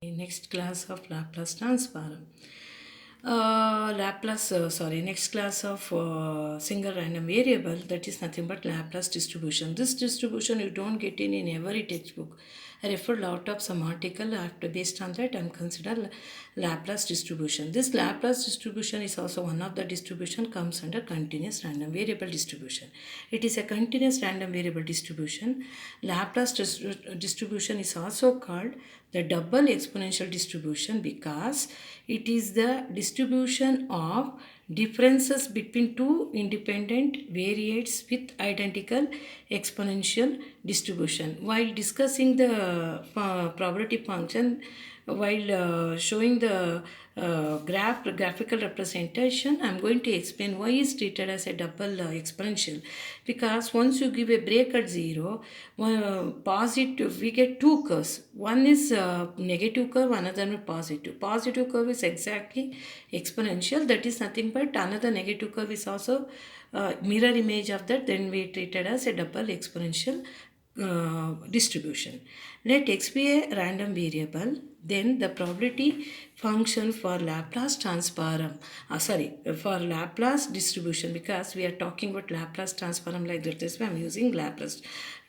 Next class of Laplace transform. Next class of single random variable, that is nothing but Laplace distribution. This distribution you don't get in every textbook. I referred out of some article after based on that I'm consider Laplace distribution. This Laplace distribution is also one of the distribution comes under continuous random variable distribution. It is a continuous random variable distribution. Laplace distribution is also called the double exponential distribution because it is the distribution of differences between two independent variates with identical exponential distribution. While discussing the probability function, while showing the graphical representation, I am going to explain why is treated as a double exponential. Because once you give a break at 0, positive, we get two curves. One is negative curve, another one positive. Positive curve is exactly exponential. That is nothing but another negative curve is also mirror image of that. Then we treat it as a double exponential distribution. Let x be a random variable, then the probability function for Laplace transform, for Laplace distribution, because we are talking about Laplace transform like that. That's why I'm using Laplace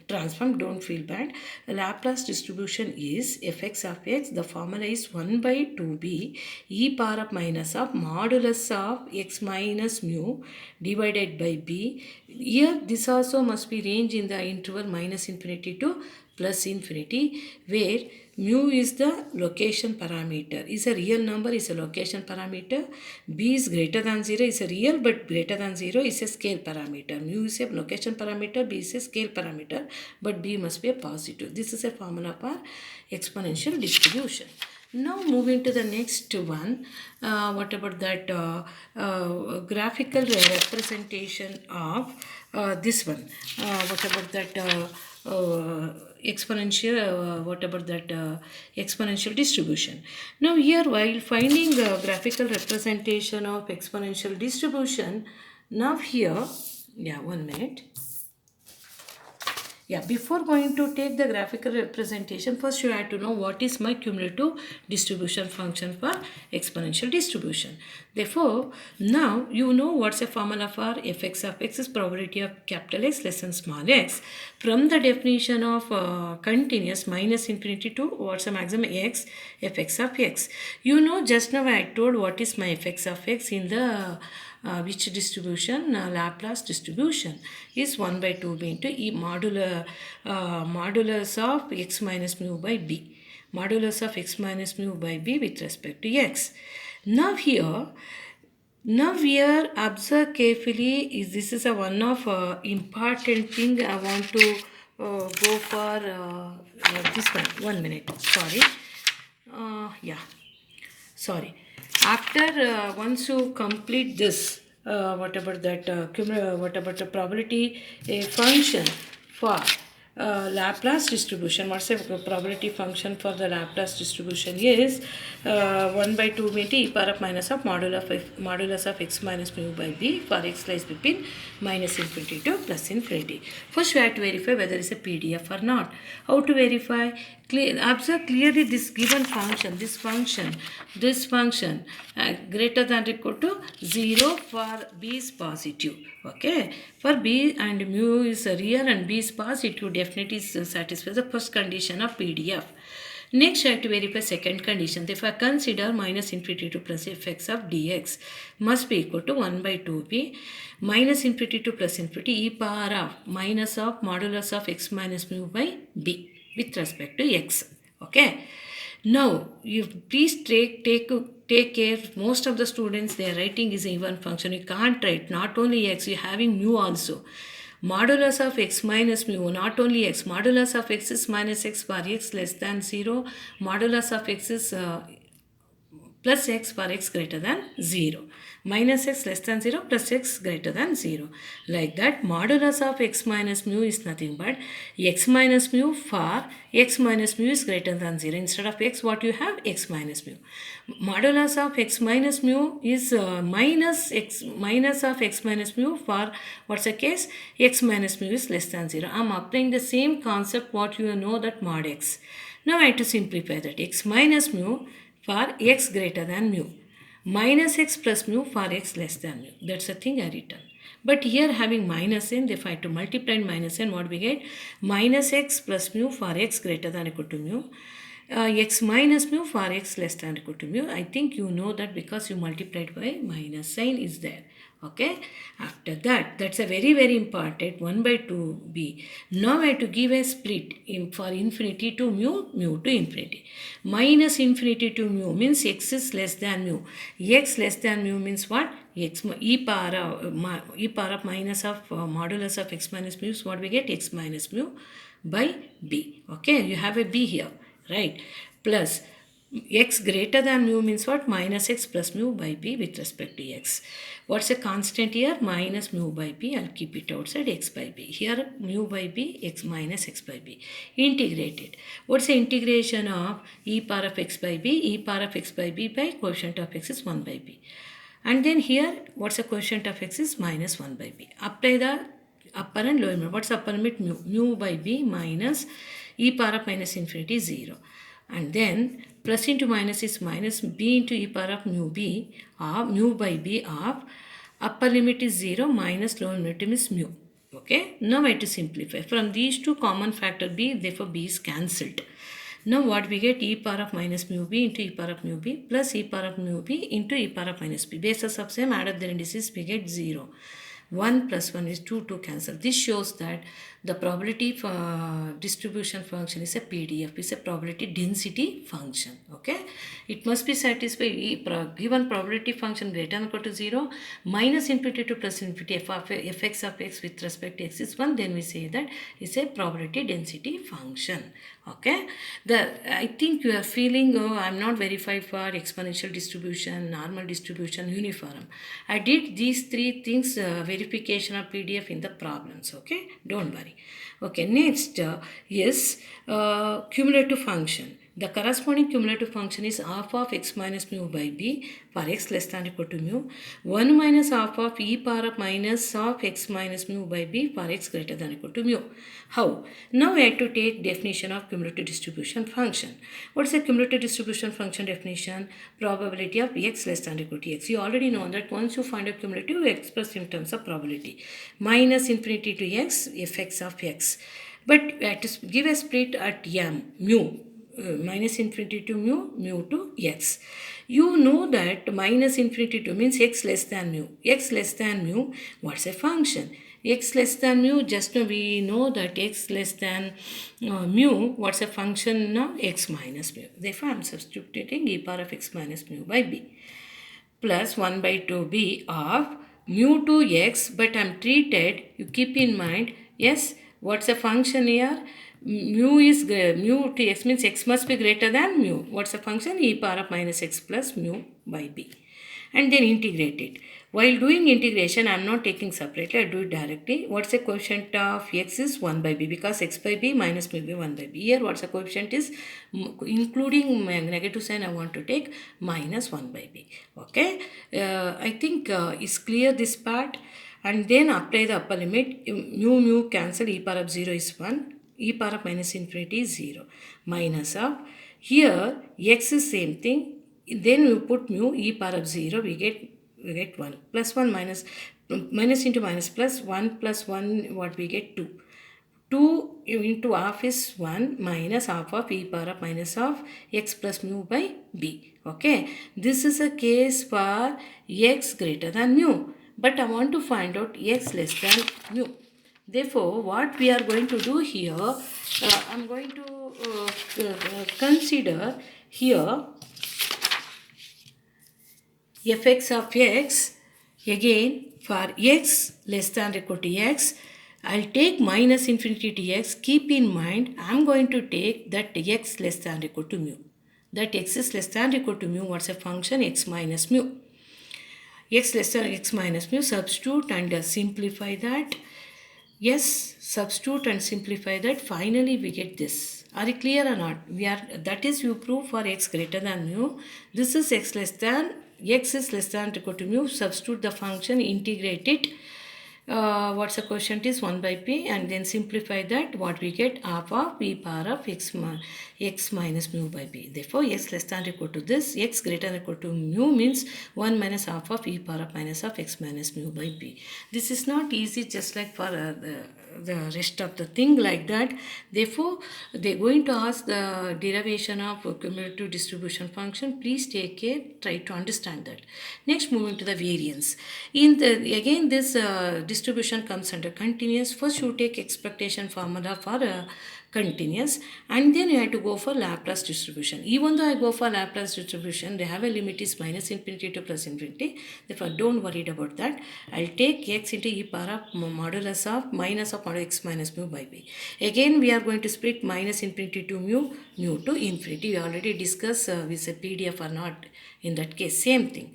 transform, don't feel bad. Laplace distribution is fx of x, the formula is 1 by 2b e power of minus of modulus of x minus mu divided by b. Here this also must be range in the interval minus infinity to plus infinity, where mu is the location parameter, is a real number, is a location parameter. B is greater than 0, is a real but greater than 0 is a scale parameter. Mu is a location parameter, B is a scale parameter, but B must be a positive. This is a formula for exponential distribution. Now moving to the next one, what about that graphical representation of this one? What about that exponential distribution? Now here, while finding graphical representation of exponential distribution, now here, yeah, 1 minute. Yeah, before going to take the graphical representation, first you have to know what is my cumulative distribution function for exponential distribution. Therefore, now you know what's a formula for fx of x is probability of capital X less than small x. From the definition of continuous minus infinity to what's the maximum x, fx of x. You know just now I told what is my fx of x in the which distribution? Laplace distribution is 1 by 2b into e modulus of x minus mu by b. Modulus of x minus mu by b with respect to x. Now here, observe carefully, this is a one of important thing I want to go for this one. 1 minute, sorry. After once you complete this, what about the probability function for Laplace distribution? What's the probability function for the Laplace distribution is 1 by 2 into e power of minus of modulus of x minus mu by b for x lies between minus infinity to plus infinity. First we have to verify whether it's a PDF or not. How to verify? Observe clearly this given function, this function greater than or equal to 0 for b is positive. Okay, for b and mu is real and b is positive, definitely satisfies the first condition of PDF. Next, I have to verify second condition. If I consider minus infinity to plus fx of dx must be equal to 1 by 2b minus infinity to plus infinity e power of minus of modulus of x minus mu by b with respect to x. Okay. Now, you please take care. Most of the students, their writing is an even function. You can't write not only x, you're having mu also. Modulus of x minus mu, not only x. Modulus of x is minus x for x less than 0. Modulus of x is plus x for x greater than 0. Minus x less than 0 plus x greater than 0. Like that, modulus of x minus mu is nothing but x minus mu for x minus mu is greater than 0. Instead of x, what you have? X minus mu. Modulus of x minus mu is minus of x minus mu for what's the case? X minus mu is less than 0. I am applying the same concept what you know, that mod x. Now I have to simplify that. X minus mu for x greater than mu. Minus x plus mu for x less than mu. That's the thing I written. But here having minus n, if I have to multiply minus n, what we get? Minus x plus mu for x greater than equal to mu. X minus mu for x less than equal to mu. I think you know that because you multiplied by minus sign is there. Okay. After that, that's a very, very important 1 by 2b. Now I have to give a split for infinity to mu, mu to infinity. Minus infinity to mu means x is less than mu. X less than mu means what? X e power of minus of modulus of x minus mu is what we get? X minus mu by b. Okay. You have a b here. Right. Plus x greater than mu means what? Minus x plus mu by b with respect to x. What's a constant here? Minus mu by b. I'll keep it outside x by b. Here mu by b, x minus x by b. Integrated. What's the integration of e power of x by b? E power of x by b by quotient of x is 1 by b. And then here, what's the quotient of x is minus 1 by b. Apply the upper and lower limit. What's the upper limit? Mu. Mu by b minus e power of minus infinity 0. And then plus into minus is minus b into e power of mu b of mu by b of upper limit is 0 minus lower limit is mu. Okay. Now I have to simplify. From these two common factor b, therefore b is cancelled. Now what we get? E power of minus mu b into e power of mu b plus e power of mu b into e power of minus b. Bases of same, add up their indices, we get 0. 1 plus 1 is 2, 2 cancel. This shows that the probability for distribution function is a PDF, is a probability density function. Okay, it must be satisfied given probability function greater than or equal to 0, minus infinity to plus infinity fx of x with respect to x is 1, then we say that is a probability density function. Okay, I think you are feeling, oh, I'm not verified for exponential distribution, normal distribution, uniform. I did these three things, verification of PDF in the problems. Okay, don't worry. Okay, next is cumulative function. The corresponding cumulative function is half of x minus mu by b for x less than or equal to mu, 1 minus half of e power of minus of x minus mu by b for x greater than or equal to mu. How? Now we have to take definition of cumulative distribution function. What is the cumulative distribution function definition? Probability of x less than or equal to x. You already know that once you find a cumulative, you express in terms of probability. Minus infinity to x, fx of x. But we have to give a split at m, mu. Minus infinity to mu, mu to x. You know that minus infinity to means x less than mu. X less than mu, what's a function? X less than mu, just now we know that x less than mu, what's a function now? X minus mu. Therefore, I am substituting e power of x minus mu by b. Plus 1 by 2b of mu to x, but I am treated, you keep in mind, yes, what's a function here? Mu is mu to x means x must be greater than mu. What's the function? E power of minus x plus mu by b. And then integrate it. While doing integration, I am not taking separately, I do it directly. What's the coefficient of x is 1 by b because x by b minus mu by 1 by b. Here what's the coefficient is, including negative sign, I want to take minus 1 by b. Okay, I think it's clear this part. And then apply the upper limit. Mu cancel, e power of 0 is 1. E power of minus infinity is 0. Minus of, here x is same thing. Then we put mu, e power of 0, we get 1. Plus 1 minus into minus plus 1 plus 1, what we get? 2. 2 into half is 1 minus half of e power of minus of x plus mu by b. Okay, this is a case for x greater than mu. But I want to find out x less than mu. Therefore, what we are going to do here, I am going to consider here fx of x. Again, for x less than or equal to x, I'll take minus infinity to x. Keep in mind, I am going to take that x less than or equal to mu. That x is less than or equal to mu. What's a function? X minus mu. X less than x minus mu. Substitute and simplify that. Yes, substitute and simplify that. Finally, we get this. Are you clear or not? That is, you prove for x greater than mu. This is x less than, x is less than or equal to mu. Substitute the function, integrate it. what's the quotient is 1 by p, and then simplify that, what we get, half of p power of x minus mu by p. Therefore x less than or equal to this, x greater than or equal to mu means 1 minus half of e power of minus of x minus mu by p. This is not easy just like for the rest of the thing like that. Therefore they're going to ask the derivation of cumulative distribution function. Please take care, try to understand that. Next, moving to the variance. In the again this distribution comes under continuous. First you take expectation formula for continuous, and then you have to go for Laplace distribution. Even though I go for Laplace distribution, they have a limit is minus infinity to plus infinity. Therefore don't worry about that. I'll take x into e power of modulus of minus of modulus x minus mu by b. Again we are going to split minus infinity to mu to infinity. We already discussed with a PDF or not. In that case same thing.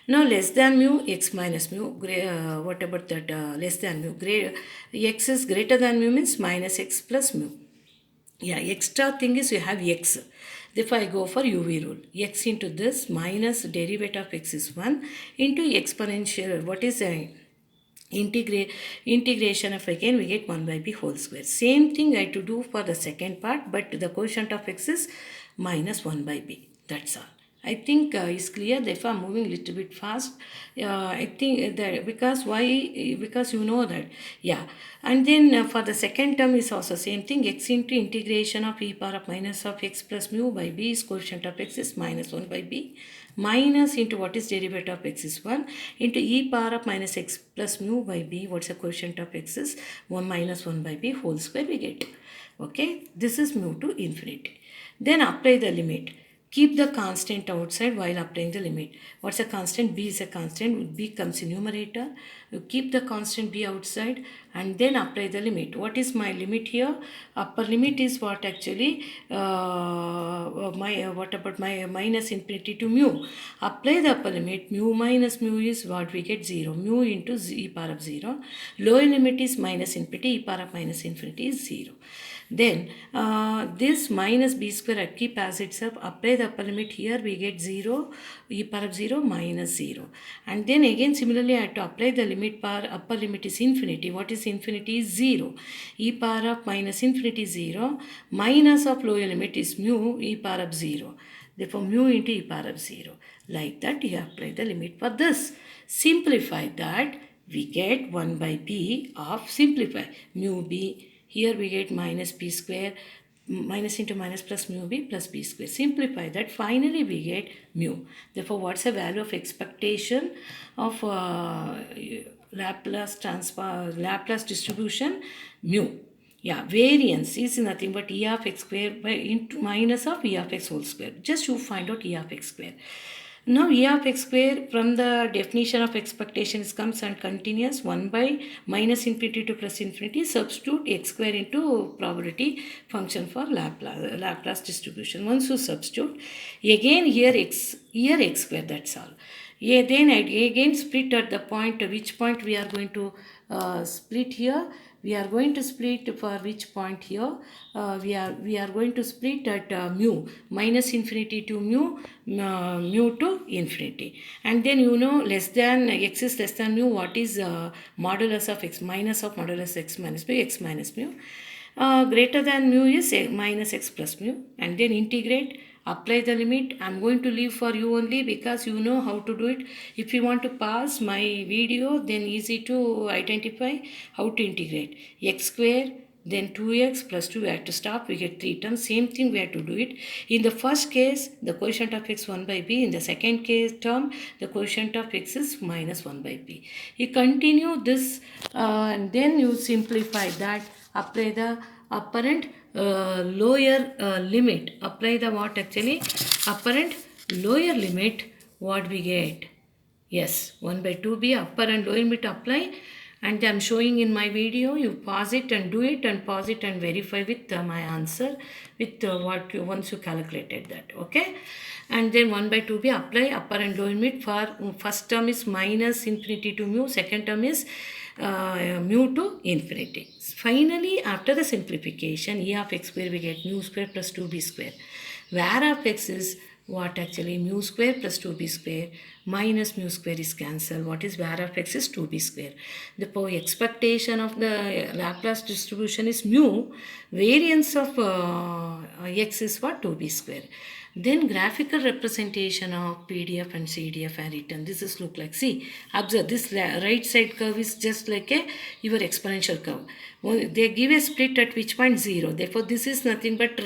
Now less than mu, x minus mu, what about that less than mu? X is greater than mu means minus x plus mu. Yeah, extra thing is you have x. Therefore I go for UV rule. X into this minus derivative of x is 1 into exponential, what is integration of, again we get 1 by b whole square. Same thing I have to do for the second part, but the quotient of x is minus 1 by b. That's all. I think it's clear. Therefore I'm moving a little bit fast. I think that because why, because you know that, yeah. And then for the second term is also same thing, x into integration of e power of minus of x plus mu by b is quotient of x is minus 1 by b, minus into what is derivative of x is 1 into e power of minus x plus mu by b, what's the quotient of x is 1 minus 1 by b whole square we get. Okay, this is mu to infinity. Then apply the limit. Keep the constant outside while applying the limit. What's a constant? B is a constant. B comes in numerator. You keep the constant b outside and then apply the limit. What is my limit here? Upper limit is what actually? What about my minus infinity to mu? Apply the upper limit. Mu minus mu is what we get, 0. Mu into e power of 0. Lower limit is minus infinity. E power of minus infinity is 0. Then this minus b square I keep as itself, apply the upper limit, here we get 0, e power of 0 minus 0. And then again similarly I have to apply the limit, power upper limit is infinity. What is infinity? Is 0. E power of minus infinity is 0, minus of lower limit is mu, e power of 0. Therefore mu into e power of 0. Like that you apply the limit for this. Simplify that, we get 1 by b of, simplify mu b. Here we get minus b square, minus into minus plus mu b plus b square. Simplify that, finally we get mu. Therefore what's the value of expectation of Laplace distribution? Mu. Yeah, variance is nothing but e of x square by into minus of e of x whole square. Just you find out e of x square. Now e of x square from the definition of expectations comes and continuous, 1 by minus infinity to plus infinity, substitute x square into probability function for Laplace distribution. Once you substitute, again here x square, that's all. Yeah, then again split at the point, which point we are going to split here. We are going to split for which point here? We are going to split at mu, minus infinity to mu, mu to infinity. And then you know less than, x is less than mu, what is modulus of x, minus of modulus x minus mu, x minus mu. Greater than mu is minus x plus mu. And then integrate. Apply the limit. I am going to leave for you only because you know how to do it. If you want to pause my video, then easy to identify how to integrate. X square, then 2x plus 2, we have to stop, we get 3 terms. Same thing we have to do it. In the first case, the quotient of x 1 by b. In the second case term, the quotient of x is minus 1 by b. You continue this and then you simplify that. Apply the apparent lower limit. Apply the what actually? Apparent lower limit, what we get? Yes, 1 by 2b, upper and lower limit apply. And I am showing in my video. You pause it and do it, and pause it and verify with my answer with what you, once you calculated that. Okay. And then 1 by 2b apply upper and lower limit. For first term is minus infinity to mu, second term is mu to infinity. Finally, after the simplification, e of x square we get mu square plus 2b square, where of x is what actually mu square plus 2b square minus mu square is cancelled. What is var of x is 2b square. Therefore, expectation of the Laplace distribution is mu. Variance of x is what? 2b square. Then graphical representation of PDF and CDF are written. This is look like, see, observe this right side curve is just like a your exponential curve. They give a split at which point 0. Therefore, this is nothing but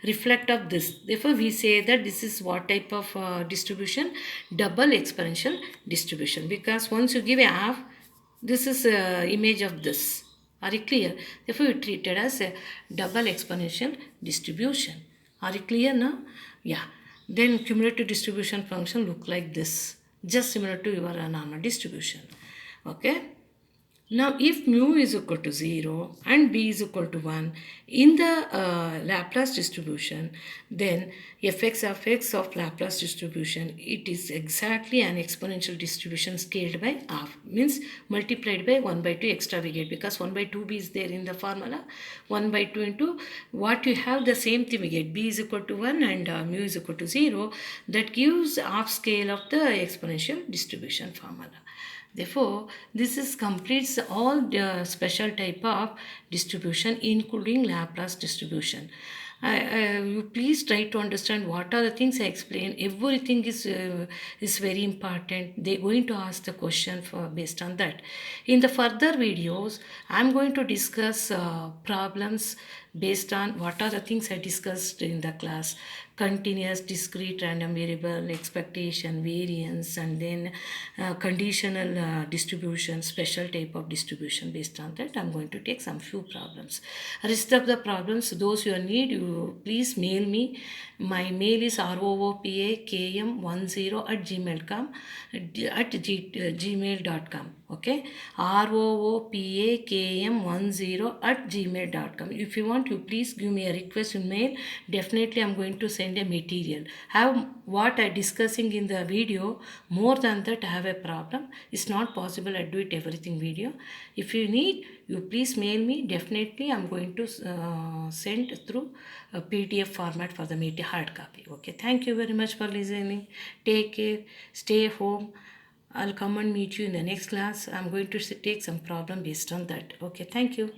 reflect of this. Therefore, we say that this is what type of distribution? Double exponential distribution. Because once you give a half, this is image of this. Are you clear? Therefore, you treat it as a double exponential distribution. Are you clear now? Yeah. Then cumulative distribution function look like this. Just similar to your normal distribution. Okay. Now, if mu is equal to 0 and b is equal to 1 in the Laplace distribution, then fx of x of Laplace distribution, it is exactly an exponential distribution scaled by half. Means multiplied by 1 by 2 extra we get, because 1 by 2b is there in the formula. 1 by 2 into what you have, the same thing we get. B is equal to 1 and mu is equal to 0. That gives half scale of the exponential distribution formula. Therefore, this is completes all the special type of distribution, including Laplace distribution. You please try to understand what are the things I explain. Everything is very important. They're going to ask the question based on that. In the further videos, I'm going to discuss problems based on what are the things I discussed in the class: continuous, discrete, random variable, expectation, variance, and then conditional distribution, special type of distribution. Based on that, I'm going to take some few problems. Rest of the problems, those you need, you please mail me. My mail is roopakm10@gmail.com gmail.com. Okay, roopakm10@gmail.com. If you want, you please give me a request in mail. Definitely, I'm going to send a material. Have what I discussing in the video. More than that, I have a problem. It's not possible I do it everything video. If you need, you please mail me. Definitely, I'm going to send through a PDF format for the hard copy. Okay, thank you very much for listening. Take care. Stay home. I'll come and meet you in the next class. I'm going to take some problem based on that. Okay, thank you.